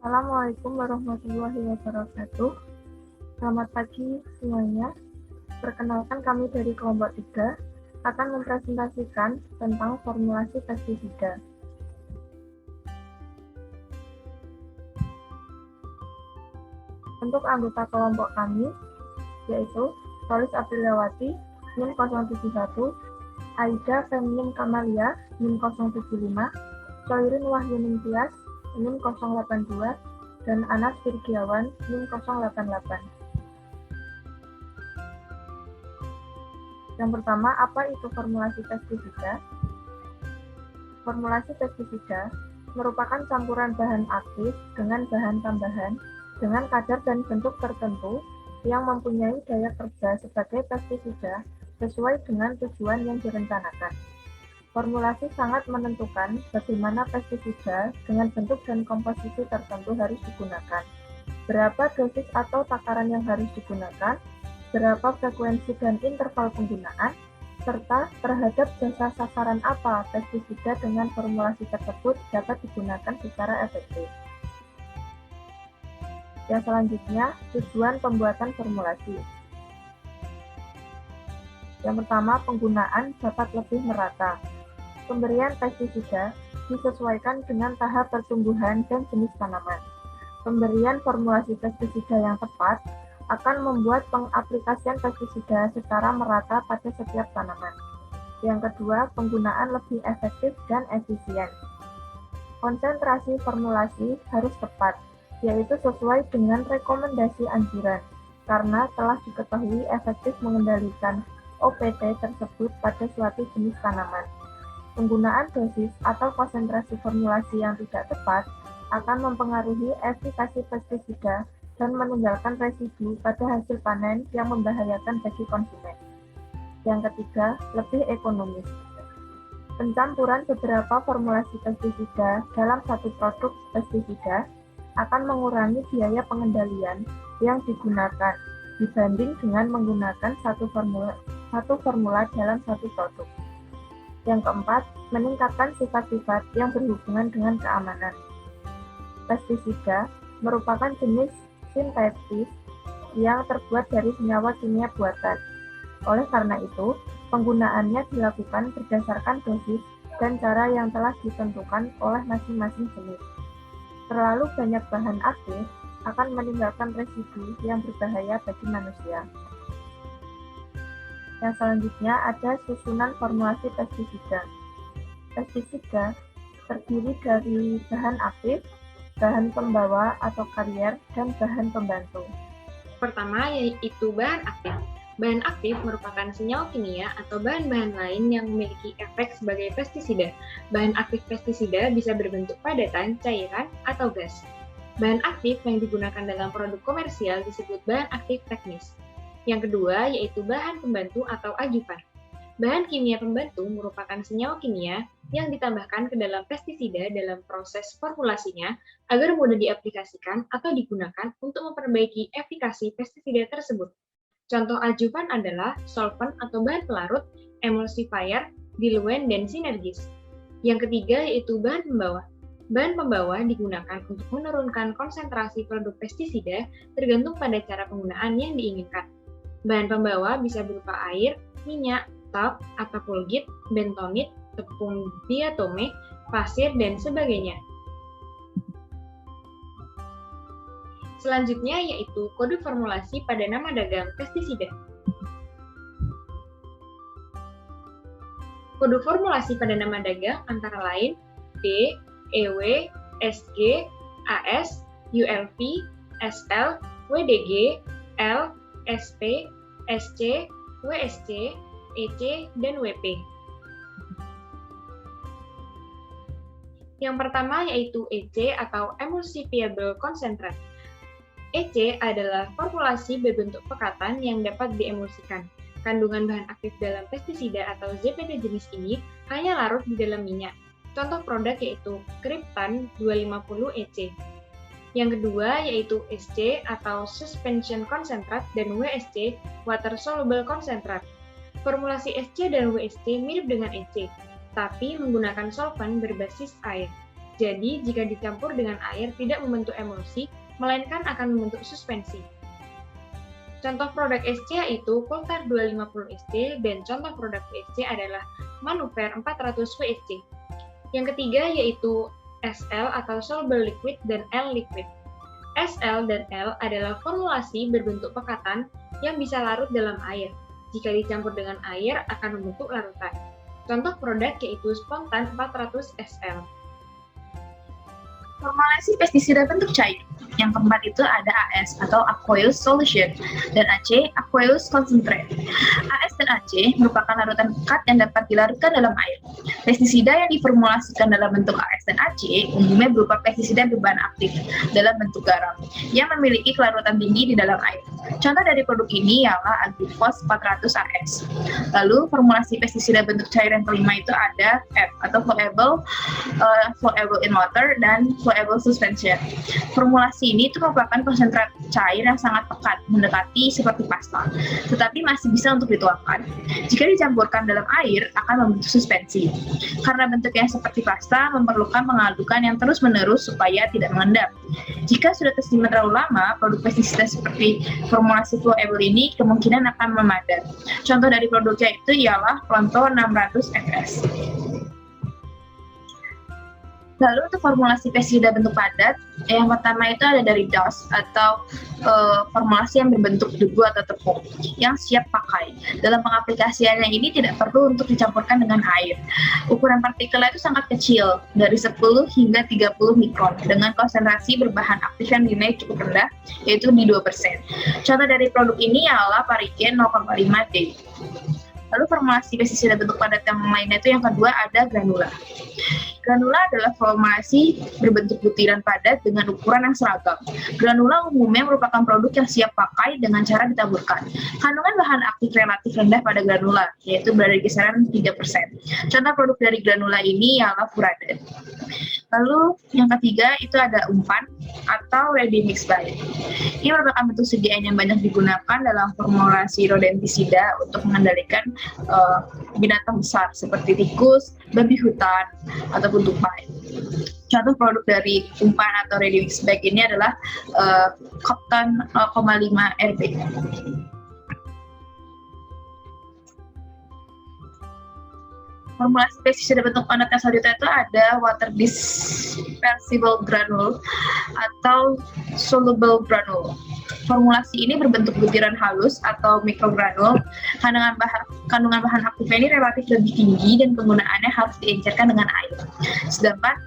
Assalamualaikum warahmatullahi wabarakatuh. Selamat pagi semuanya. Perkenalkan, kami dari kelompok 3 akan mempresentasikan tentang formulasi pestisida. Untuk anggota kelompok kami yaitu Solis Apriliawati NIM 071, Aida Feminim Kamalia NIM 075, Soirin Wahyuning Tias NIM 082, dan Anas Firgiawan NIM 088. Yang pertama, apa itu formulasi pestisida? Formulasi pestisida merupakan campuran bahan aktif dengan bahan tambahan dengan kadar dan bentuk tertentu yang mempunyai daya kerja sebagai pestisida sesuai dengan tujuan yang direncanakan. Formulasi sangat menentukan bagaimana pestisida dengan bentuk dan komposisi tertentu harus digunakan, berapa dosis atau takaran yang harus digunakan, berapa frekuensi dan interval penggunaan, serta terhadap jasa sasaran apa pestisida dengan formulasi tersebut dapat digunakan secara efektif. Yang selanjutnya, tujuan pembuatan formulasi. Yang pertama, penggunaan dapat lebih merata. Pemberian pestisida disesuaikan dengan tahap pertumbuhan dan jenis tanaman. Pemberian formulasi pestisida yang tepat akan membuat pengaplikasian pestisida secara merata pada setiap tanaman. Yang kedua, penggunaan lebih efektif dan efisien. Konsentrasi formulasi harus tepat, yaitu sesuai dengan rekomendasi anjuran, karena telah diketahui efektif mengendalikan OPT tersebut pada suatu jenis tanaman. Penggunaan dosis atau konsentrasi formulasi yang tidak tepat akan mempengaruhi efikasi pestisida dan meninggalkan residu pada hasil panen yang membahayakan bagi konsumen. Yang ketiga, lebih ekonomis. Pencampuran beberapa formulasi pestisida dalam satu produk pestisida akan mengurangi biaya pengendalian yang digunakan dibanding dengan menggunakan satu formula dalam satu produk. Yang keempat, meningkatkan sifat-sifat yang berhubungan dengan keamanan. Pestisida merupakan jenis sintetis yang terbuat dari senyawa kimia buatan. Oleh karena itu, penggunaannya dilakukan berdasarkan dosis dan cara yang telah ditentukan oleh masing-masing jenis. Terlalu banyak bahan aktif akan meninggalkan residu yang berbahaya bagi manusia. Yang selanjutnya ada susunan formulasi pestisida. Pestisida terdiri dari bahan aktif, bahan pembawa atau karier, dan bahan pembantu. Pertama yaitu bahan aktif. Bahan aktif merupakan senyawa kimia atau bahan-bahan lain yang memiliki efek sebagai pestisida. Bahan aktif pestisida bisa berbentuk padatan, cairan, atau gas. Bahan aktif yang digunakan dalam produk komersial disebut bahan aktif teknis. Yang kedua yaitu bahan pembantu atau adjuvan. Bahan kimia pembantu merupakan senyawa kimia yang ditambahkan ke dalam pestisida dalam proses formulasinya agar mudah diaplikasikan atau digunakan untuk memperbaiki efikasi pestisida tersebut. Contoh adjuvan adalah solvent atau bahan pelarut, emulsifier, diluent, dan sinergis. Yang ketiga yaitu bahan pembawa. Bahan pembawa digunakan untuk menurunkan konsentrasi produk pestisida tergantung pada cara penggunaan yang diinginkan. Bahan pembawa bisa berupa air, minyak, talc, atapulgit, bentonit, tepung diatome, pasir, dan sebagainya. Selanjutnya yaitu kode formulasi pada nama dagang pestisida. Kode formulasi pada nama dagang antara lain D, EW, SG, AS, ULV, SL, WDG, L, SP, SC, WSC, EC, dan WP. Yang pertama yaitu EC atau Emulsifiable Concentrate. EC adalah formulasi berbentuk pekatan yang dapat diemulsikan. Kandungan bahan aktif dalam pestisida atau ZPT jenis ini hanya larut di dalam minyak. Contoh produk yaitu Krypton 250 EC. Yang kedua yaitu SC atau Suspension Concentrate dan WSC Water Soluble Concentrate. Formulasi SC dan WSC mirip dengan EC, tapi menggunakan solvent berbasis air. Jadi, jika dicampur dengan air tidak membentuk emulsi, melainkan akan membentuk suspensi. Contoh produk SC yaitu Coulter 250 SC dan contoh produk VSC adalah Manuver 400 VSC. Yang ketiga yaitu SL atau soluble liquid dan L liquid. SL dan L adalah formulasi berbentuk pekatan yang bisa larut dalam air. Jika dicampur dengan air akan membentuk larutan. Contoh produk yaitu Spontan 400 SL. Formulasi pestisida bentuk cair. Yang keempat itu ada AS atau aqueous solution dan AC aqueous concentrate. AS dan AC merupakan larutan pekat yang dapat dilarutkan dalam air. Pestisida yang diformulasikan dalam bentuk AS dan AC umumnya berupa pestisida berbahan aktif dalam bentuk garam yang memiliki kelarutan tinggi di dalam air. Contoh dari produk ini ialah Agrifos 400 AS. Lalu formulasi pestisida bentuk cair yang kelima itu ada F atau flowable in water dan flowable suspension. Formulasi ini itu merupakan konsentrat cair yang sangat pekat, mendekati seperti pasta, tetapi masih bisa untuk dituangkan. Jika dicampurkan dalam air, akan membentuk suspensi. Karena bentuknya seperti pasta, memerlukan pengadukan yang terus-menerus supaya tidak mengendap. Jika sudah tersimpan terlalu lama, produk pestisida seperti formulasi flowable ini kemungkinan akan memadat. Contoh dari produknya itu ialah Pronto 600 FS. Lalu untuk formulasi pestisida bentuk padat, yang pertama itu ada dari DOS atau formulasi yang berbentuk debu atau tepung yang siap pakai. Dalam pengaplikasiannya ini tidak perlu untuk dicampurkan dengan air. Ukuran partikelnya itu sangat kecil, dari 10 hingga 30 mikron, dengan konsentrasi berbahan aktif yang dinilai cukup rendah, yaitu di 2%. Contoh dari produk ini ialah Parigen 0,5D. Lalu formulasi pestisida bentuk padat yang lainnya itu yang kedua ada granula. Granula adalah formulasi berbentuk butiran padat dengan ukuran yang seragam. Granula umumnya merupakan produk yang siap pakai dengan cara ditaburkan. Kandungan bahan aktif relatif rendah pada granula, yaitu berada di kisaran 3%. Contoh produk dari granula ini ialah Furadin. Lalu yang ketiga itu ada umpan atau ready mix bite. Ini merupakan bentuk sediaan yang banyak digunakan dalam formulasi rodentisida untuk mengendalikan binatang besar seperti tikus, babi hutan, ataupun tupai. Contoh produk dari umpan atau ready mix bag ini adalah Cotton 0,5 RB. Formulasi pestisida bentuk padat yang selanjutnya itu ada water dispersible granule atau soluble granule. Formulasi ini berbentuk butiran halus atau mikrogranul. Kandungan bahan aktifnya ini relatif lebih tinggi dan penggunaannya harus diencerkan dengan air. Sedangkan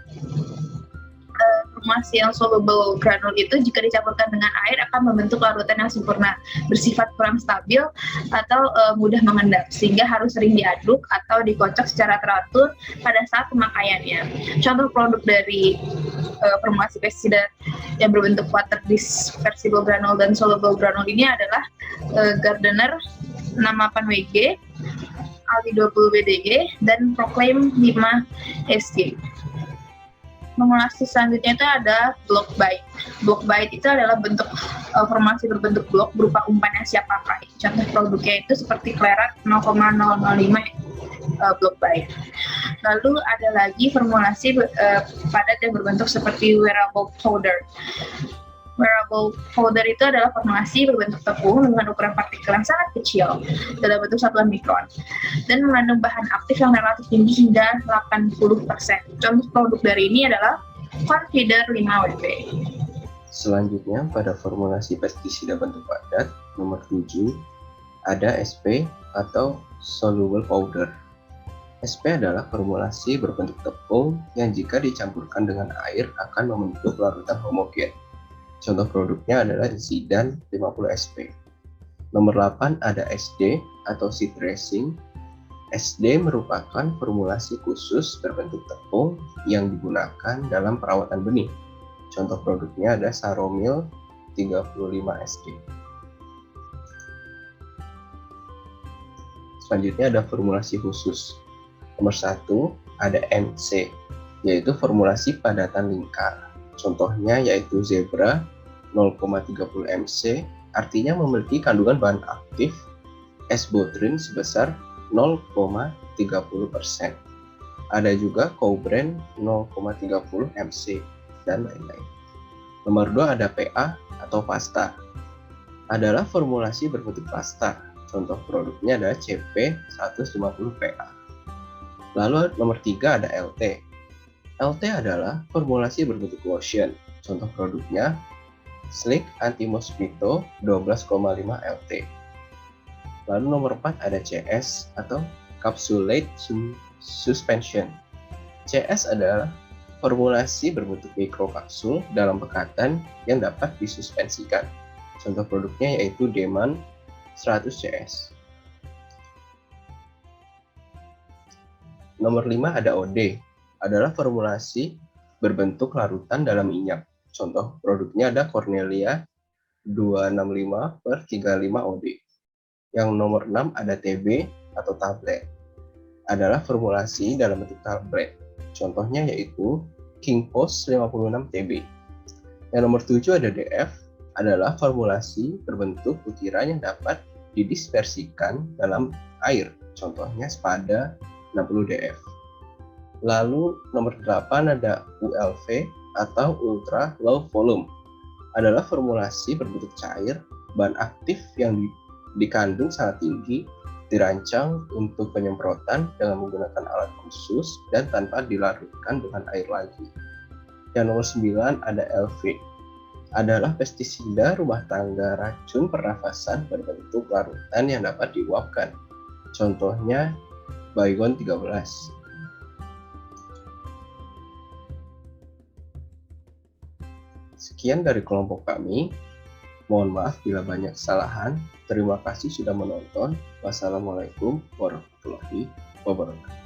formulasi yang soluble granul itu jika dicampurkan dengan air akan membentuk larutan yang sempurna, bersifat kurang stabil atau mudah mengendap, sehingga harus sering diaduk atau dikocok secara teratur pada saat pemakaiannya. Contoh produk dari formulasi pestisida yang berbentuk water dispersible granule dan soluble granule ini adalah Gardener 68WG, Aldi 20WDG, dan Proclaim 5SG. Formulasi selanjutnya itu ada block bite. Block bite itu adalah bentuk formulasi berbentuk blok berupa umpan yang siap pakai. Contoh produknya itu seperti Klerat 0,005 block bite. Lalu ada lagi formulasi padat yang berbentuk seperti wearable powder. Wearable powder itu adalah formulasi berbentuk tepung dengan ukuran partikel yang sangat kecil dalam bentuk satuan mikron dan mengandung bahan aktif yang relatif tinggi hingga 80%. Contoh produk dari ini adalah Confeeder 5WP. Selanjutnya pada formulasi pestisida bentuk padat nomor 7 ada SP atau soluble powder. SP adalah formulasi berbentuk tepung yang jika dicampurkan dengan air akan membentuk larutan homogen. Contoh produknya adalah Zidane 50 SP. Nomor 8 ada SD atau seed dressing. SD merupakan formulasi khusus berbentuk tepung yang digunakan dalam perawatan benih. Contoh produknya ada Saromil 35 SD. Selanjutnya ada formulasi khusus. Nomor 1 ada MC, yaitu formulasi padatan lingkar. Contohnya yaitu Zebra 0,30 mc, artinya memiliki kandungan bahan aktif S-botrin sebesar 0,30%. Ada juga Coubrand 0,30 mc, dan lain-lain. Nomor 2 ada PA atau pasta. Adalah formulasi berbentuk pasta. Contoh produknya adalah CP150PA. Lalu nomor 3 ada LT. LT adalah formulasi berbentuk lotion. Contoh produknya Slick Anti-Mosquito 12,5 LT. Lalu nomor 4 ada CS atau Capsulate Suspension. CS adalah formulasi berbentuk mikrokapsul dalam pekatan yang dapat disuspensikan. Contoh produknya yaitu Deman 100 CS. Nomor 5 ada OD, adalah formulasi berbentuk larutan dalam minyak. Contoh produknya ada Cornelia 265/35 OD. Yang nomor 6 ada TB atau tablet, adalah formulasi dalam bentuk tablet. Contohnya yaitu King Post 56 TB. Yang nomor 7 ada DF, adalah formulasi berbentuk butiran yang dapat didispersikan dalam air. Contohnya Spada 60 DF. Lalu nomor 8 ada ULV atau Ultra Low Volume, adalah formulasi berbentuk cair, bahan aktif yang dikandung sangat tinggi, dirancang untuk penyemprotan dengan menggunakan alat khusus dan tanpa dilarutkan dengan air lagi. Yang nomor 9 ada LV, adalah pestisida rumah tangga racun pernafasan berbentuk larutan yang dapat diuapkan. Contohnya Baygon 13. Sekian dari kelompok kami. Mohon maaf bila banyak kesalahan. Terima kasih sudah menonton. Wassalamualaikum warahmatullahi wabarakatuh.